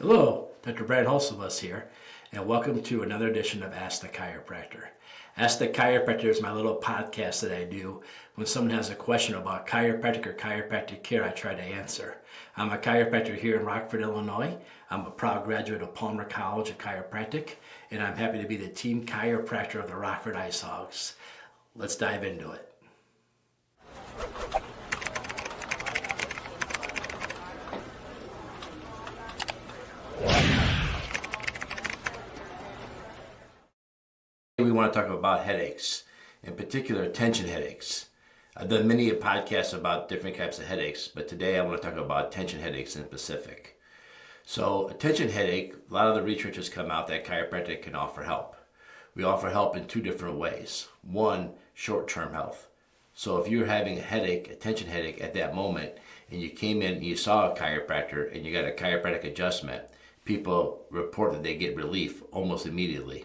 Hello, Dr. Brant Hulsebus here, and welcome to another edition of Ask the Chiropractor. Ask the Chiropractor is my little podcast that I do when someone has a question about chiropractic or chiropractic care. I try to answer. I'm a chiropractor here in Rockford, Illinois. I'm a proud graduate of Palmer College of Chiropractic, and I'm happy to be the team chiropractor of the Rockford Ice Hogs. Let's dive into it. We want to talk about headaches, in particular tension headaches. I've done many podcasts about different types of headaches, but today I want to talk about tension headaches in specific. So a tension headache, a lot of the research has come out that chiropractic can offer help. We offer help in two different ways. One, short-term health. So if you're having a headache, a tension headache at that moment, and you came in and you saw a chiropractor and you got a chiropractic adjustment, people report that they get relief almost immediately.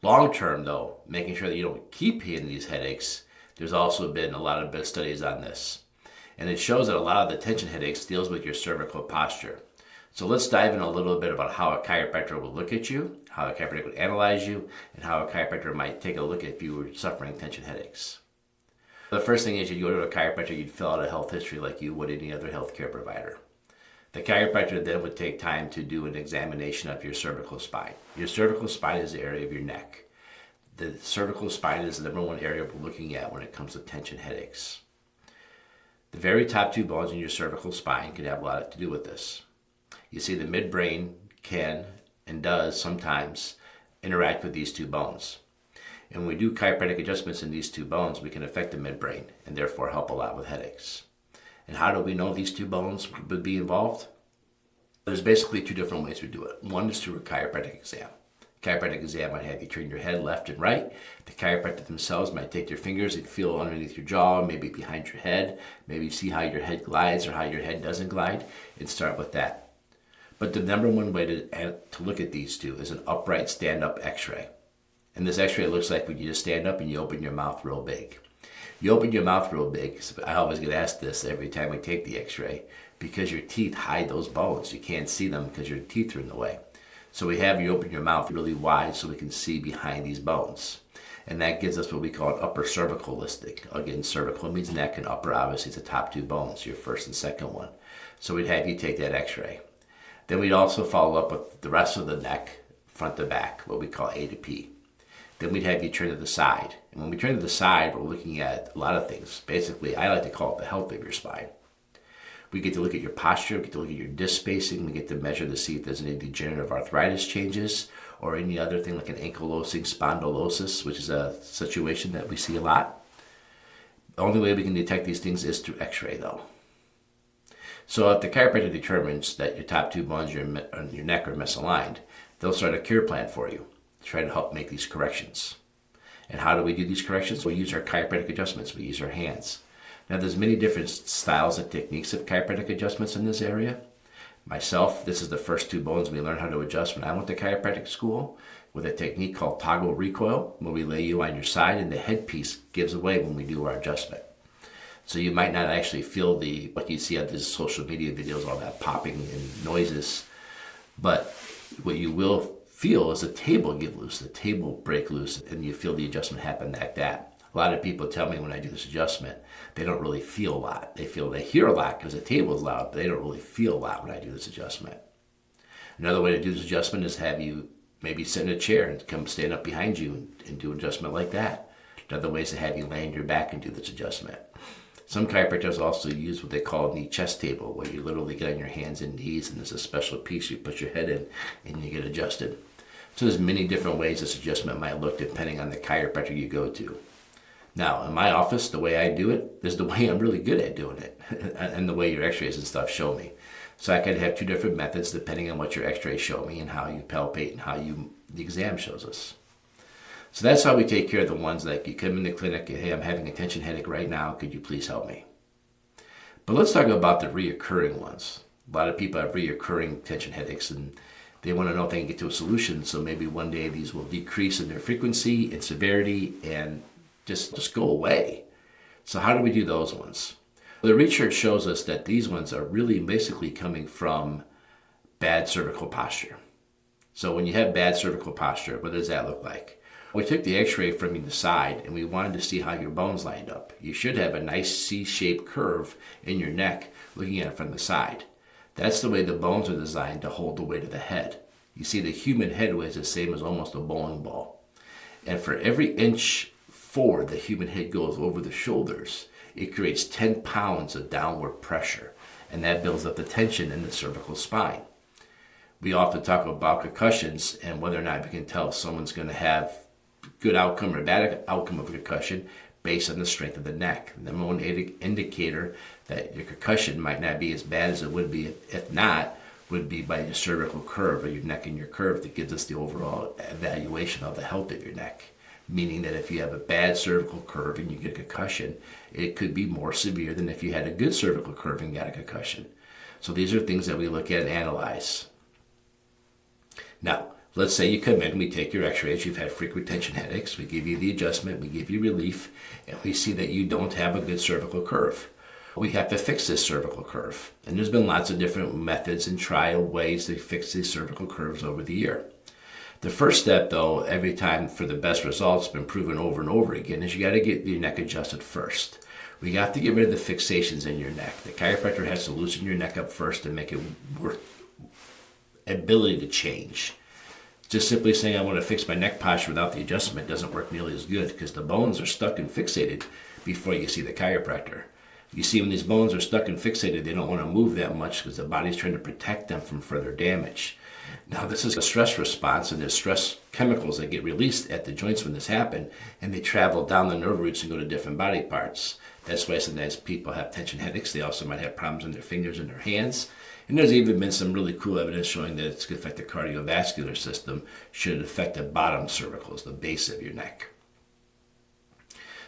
Long term though, making sure that you don't keep hitting these headaches, there's also been a lot of studies on this. And it shows that a lot of the tension headaches deals with your cervical posture. So let's dive in a little bit about how a chiropractor will look at you, how a chiropractor would analyze you, and how a chiropractor might take a look at if you were suffering tension headaches. The first thing is you go to a chiropractor, you'd fill out a health history like you would any other healthcare provider. The chiropractor then would take time to do an examination of your cervical spine. Your cervical spine is the area of your neck. The cervical spine is the number one area we're looking at when it comes to tension headaches. The very top two bones in your cervical spine can have a lot to do with this. You see, the midbrain can and does sometimes interact with these two bones. And when we do chiropractic adjustments in these two bones, we can affect the midbrain and therefore help a lot with headaches. And how do we know these two bones would be involved? There's basically two different ways we do it. One is through a chiropractic exam. Chiropractic exam might have you turn your head left and right. The chiropractor themselves might take their fingers and feel underneath your jaw, maybe behind your head, maybe see how your head glides or how your head doesn't glide, and start with that. But the number one way to look at these two is an upright stand-up x-ray. And this x-ray looks like when you just stand up and you open your mouth real big. You open your mouth real big. I always get asked this every time we take the x-ray because your teeth hide those bones. You can't see them because your teeth are in the way. So we have you open your mouth really wide so we can see behind these bones. And that gives us what we call an upper cervical listing. Again, cervical means neck, and upper obviously is the top two bones, your first and second one. So we'd have you take that x-ray. Then we'd also follow up with the rest of the neck, front to back, what we call A to P. Then we'd have you turn to the side. And when we turn to the side, we're looking at a lot of things. Basically, I like to call it the health of your spine. We get to look at your posture, we get to look at your disc spacing, we get to measure to see if there's any degenerative arthritis changes or any other thing like an ankylosing spondylosis, which is a situation that we see a lot. The only way we can detect these things is through x-ray though. So if the chiropractor determines that your top two bones on your neck are misaligned, they'll start a care plan for you to try to help make these corrections. And how do we do these corrections? We use our chiropractic adjustments, we use our hands. Now there's many different styles and techniques of chiropractic adjustments in this area. Myself, this is the first two bones we learned how to adjust when I went to chiropractic school with a technique called toggle recoil, where we lay you on your side and the headpiece gives away when we do our adjustment. So you might not actually feel what you see on these social media videos, all that popping and noises, but what you will feel is the table give loose, the table break loose, and you feel the adjustment happen like that. A lot of people tell me when I do this adjustment, they don't really feel a lot. They hear a lot because the table is loud, but they don't really feel a lot when I do this adjustment. Another way to do this adjustment is have you maybe sit in a chair and come stand up behind you and do an adjustment like that. Another way is to have you lay on your back and do this adjustment. Some chiropractors also use what they call a knee chest table, where you literally get on your hands and knees and there's a special piece you put your head in and you get adjusted. So there's many different ways this adjustment might look depending on the chiropractor you go to. Now, in my office, the way I do it is the way I'm really good at doing it, and the way your x-rays and stuff show me. So I could have two different methods depending on what your x-rays show me and how you palpate and how the exam shows us. So that's how we take care of the ones like you come in the clinic, hey, I'm having a tension headache right now, could you please help me? But let's talk about the reoccurring ones. A lot of people have reoccurring tension headaches and they want to know if they can get to a solution, so maybe one day these will decrease in their frequency and severity and just go away. So how do we do those ones? The research shows us that these ones are really basically coming from bad cervical posture. So when you have bad cervical posture, what does that look like? We took the x-ray from the side and we wanted to see how your bones lined up. You should have a nice C-shaped curve in your neck looking at it from the side. That's the way the bones are designed to hold the weight of the head. You see, the human head weighs the same as almost a bowling ball. And for every inch forward the human head goes over the shoulders, it creates 10 pounds of downward pressure. And that builds up the tension in the cervical spine. We often talk about concussions and whether or not we can tell if someone's going to have good outcome or bad outcome of a concussion based on the strength of the neck. The number one indicator that your concussion might not be as bad as it would be if not would be by your cervical curve or your neck and your curve that gives us the overall evaluation of the health of your neck. Meaning that if you have a bad cervical curve and you get a concussion, it could be more severe than if you had a good cervical curve and got a concussion. So these are things that we look at and analyze. Now, let's say you come in, we take your x-rays, you've had frequent tension headaches, we give you the adjustment, we give you relief, and we see that you don't have a good cervical curve. We have to fix this cervical curve. And there's been lots of different methods and trial ways to fix these cervical curves over the year. The first step, though, every time for the best results, been proven over and over again, is you got to get your neck adjusted first. We have to get rid of the fixations in your neck. The chiropractor has to loosen your neck up first and make it work, ability to change. Just simply saying I want to fix my neck posture without the adjustment doesn't work nearly as good because the bones are stuck and fixated before you see the chiropractor. You see, when these bones are stuck and fixated, they don't want to move that much because the body's trying to protect them from further damage. Now, this is a stress response, and there's stress chemicals that get released at the joints when this happens, and they travel down the nerve roots and go to different body parts. That's why sometimes people have tension headaches. They also might have problems in their fingers and their hands. And there's even been some really cool evidence showing that it's going to affect the cardiovascular system should it affect the bottom cervicals, the base of your neck.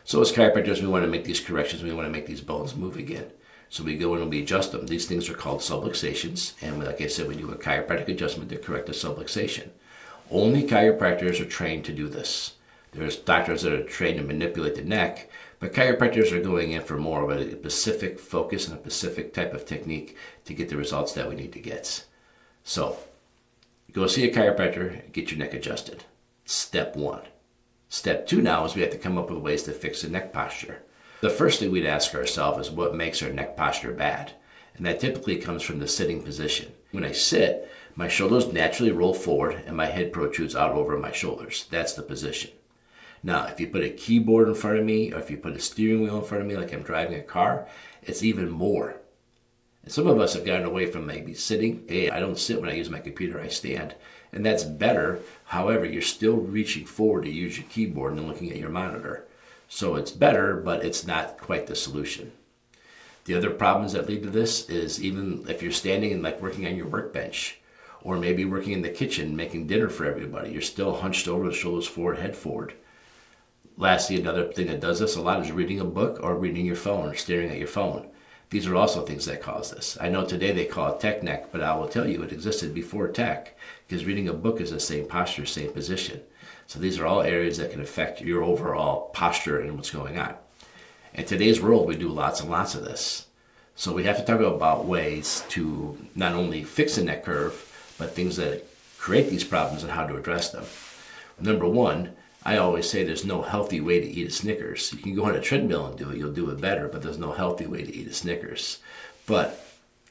So as chiropractors, we want to make these corrections. We want to make these bones move again. So we go in and we adjust them. These things are called subluxations. And like I said, we do a chiropractic adjustment to correct a subluxation. Only chiropractors are trained to do this. There's doctors that are trained to manipulate the neck, but chiropractors are going in for more of a specific focus and a specific type of technique to get the results that we need to get. So go see a chiropractor, get your neck adjusted. Step one. Step two now is we have to come up with ways to fix the neck posture. The first thing we'd ask ourselves is what makes our neck posture bad? And that typically comes from the sitting position. When I sit, my shoulders naturally roll forward and my head protrudes out over my shoulders. That's the position. Now, if you put a keyboard in front of me or if you put a steering wheel in front of me like I'm driving a car, it's even more. And some of us have gotten away from maybe sitting. Hey, I don't sit when I use my computer, I stand. And that's better. However, you're still reaching forward to use your keyboard and looking at your monitor. So it's better, but it's not quite the solution. The other problems that lead to this is even if you're standing and like working on your workbench or maybe working in the kitchen making dinner for everybody, you're still hunched over, the shoulders forward, head forward. Lastly, another thing that does this a lot is reading a book or reading your phone or staring at your phone. These are also things that cause this. I know today they call it tech neck, but I will tell you it existed before tech because reading a book is the same posture, same position. So these are all areas that can affect your overall posture and what's going on. In today's world, we do lots and lots of this. So we have to talk about ways to not only fix the neck curve, but things that create these problems and how to address them. Number one, I always say there's no healthy way to eat a Snickers. You can go on a treadmill and do it, you'll do it better, but there's no healthy way to eat a Snickers. But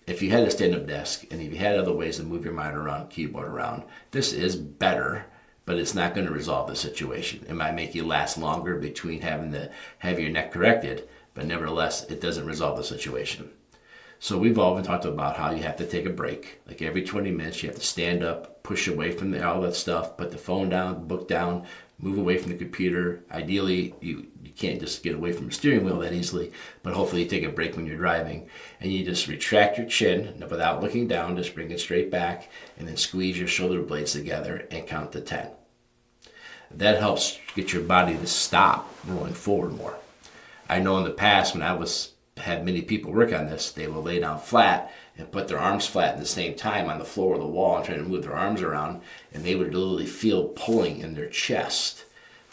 if you had a stand-up desk and if you had other ways to move your mind around, keyboard around, this is better, but it's not going to resolve the situation. It might make you last longer between having to have your neck corrected, but nevertheless, it doesn't resolve the situation. So we've all been talked about how you have to take a break. Like every 20 minutes, you have to stand up, push away from all that stuff, put the phone down, the book down, move away from the computer. Ideally, you can't just get away from the steering wheel that easily, but hopefully you take a break when you're driving and you just retract your chin without looking down, just bring it straight back and then squeeze your shoulder blades together and count to 10. That helps get your body to stop rolling forward more. I know in the past when I had many people work on this, they will lay down flat and put their arms flat at the same time on the floor of the wall and try to move their arms around, and they would literally feel pulling in their chest.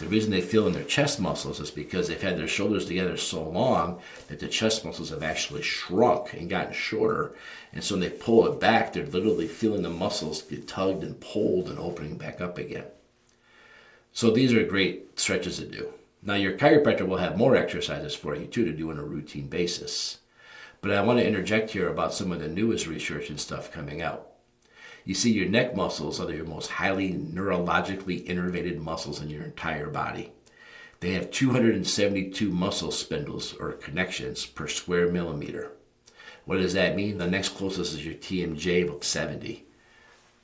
The reason they feel in their chest muscles is because they've had their shoulders together so long that the chest muscles have actually shrunk and gotten shorter. And so when they pull it back, they're literally feeling the muscles get tugged and pulled and opening back up again. So these are great stretches to do. Now your chiropractor will have more exercises for you too to do on a routine basis. But I want to interject here about some of the newest research and stuff coming out. You see, your neck muscles are your most highly neurologically innervated muscles in your entire body. They have 272 muscle spindles or connections per square millimeter. What does that mean? The next closest is your TMJ with 70.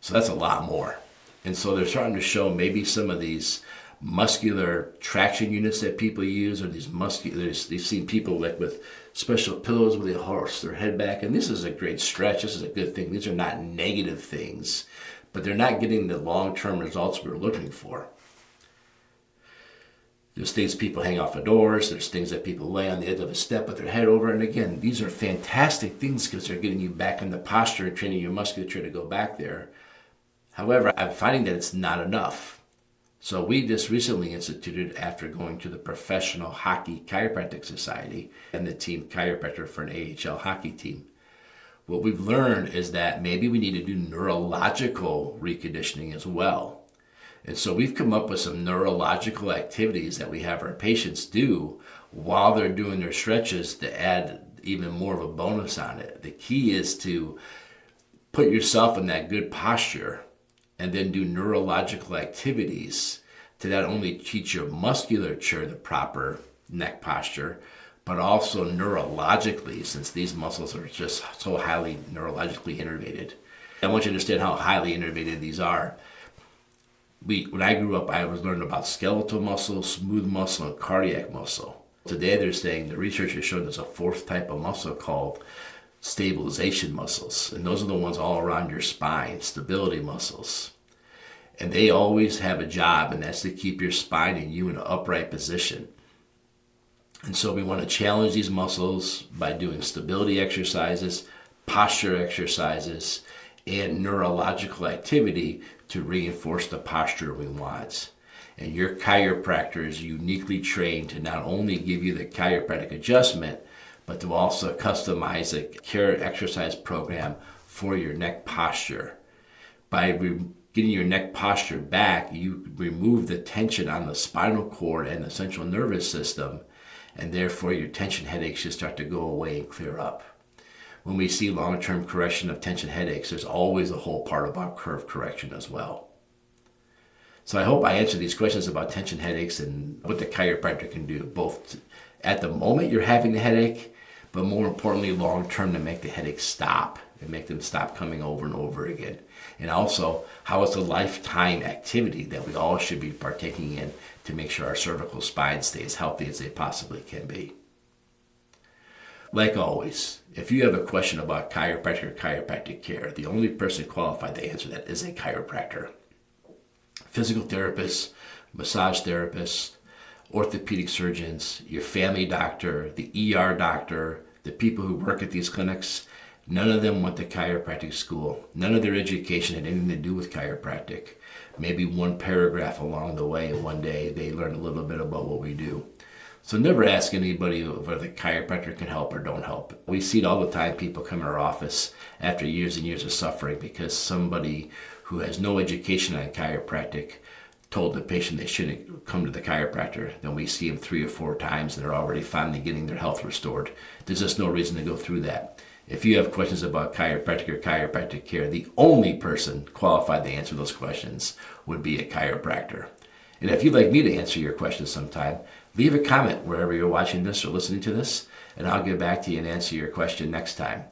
So that's a lot more. And so they're starting to show maybe some of these muscular traction units that people use, or these they've seen people like with special pillows where they horse their head back, and this is a great stretch. This is a good thing. These are not negative things, but they're not getting the long-term results we're looking for. There's things people hang off of doors. There's things that people lay on the edge of a step with their head over. And again, these are fantastic things because they're getting you back in the posture and training your musculature to go back there. However, I'm finding that it's not enough. So we just recently instituted, after going to the Professional Hockey Chiropractic Society and the team chiropractor for an AHL hockey team, what we've learned is that maybe we need to do neurological reconditioning as well. And so we've come up with some neurological activities that we have our patients do while they're doing their stretches to add even more of a bonus on it. The key is to put yourself in that good posture and then do neurological activities to not only teach your musculature the proper neck posture, but also neurologically, since these muscles are just so highly neurologically innervated. I want you to understand how highly innervated these are. When I grew up, I was learning about skeletal muscle, smooth muscle, and cardiac muscle. Today they're saying, the research has shown there's a fourth type of muscle called stabilization muscles, and those are the ones all around your spine, stability muscles. And they always have a job, and that's to keep your spine and you in an upright position. And so we want to challenge these muscles by doing stability exercises, posture exercises, and neurological activity to reinforce the posture we want. And your chiropractor is uniquely trained to not only give you the chiropractic adjustment, but to also customize a care exercise program for your neck posture. By getting your neck posture back, you remove the tension on the spinal cord and the central nervous system, and therefore your tension headaches should start to go away and clear up. When we see long-term correction of tension headaches, there's always a whole part about curve correction as well. So I hope I answered these questions about tension headaches and what the chiropractor can do, both at the moment you're having the headache, but more importantly, long-term, to make the headaches stop and make them stop coming over and over again. And also, how it's a lifetime activity that we all should be partaking in to make sure our cervical spine stays as healthy as they possibly can be. Like always, if you have a question about chiropractic or chiropractic care, the only person qualified to answer that is a chiropractor. Physical therapists, massage therapists, orthopedic surgeons, your family doctor, the ER doctor, the people who work at these clinics, none of them went to chiropractic school. None of their education had anything to do with chiropractic. Maybe one paragraph along the way, and one day they learned a little bit about what we do. So never ask anybody whether the chiropractor can help or don't help. We see it all the time, people come in our office after years and years of suffering because somebody who has no education on chiropractic told the patient they shouldn't come to the chiropractor. Then we see them 3 or 4 times and they're already finally getting their health restored. There's just no reason to go through that. If you have questions about chiropractic or chiropractic care, the only person qualified to answer those questions would be a chiropractor. And if you'd like me to answer your questions sometime, leave a comment wherever you're watching this or listening to this, and I'll get back to you and answer your question next time.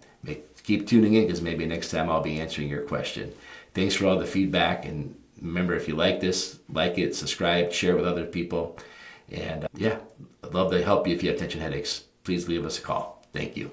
Keep tuning in because maybe next time I'll be answering your question. Thanks for all the feedback, and remember, if you like this, like it, subscribe, share it with other people. And I'd love to help you if you have tension headaches. Please leave us a call. Thank you.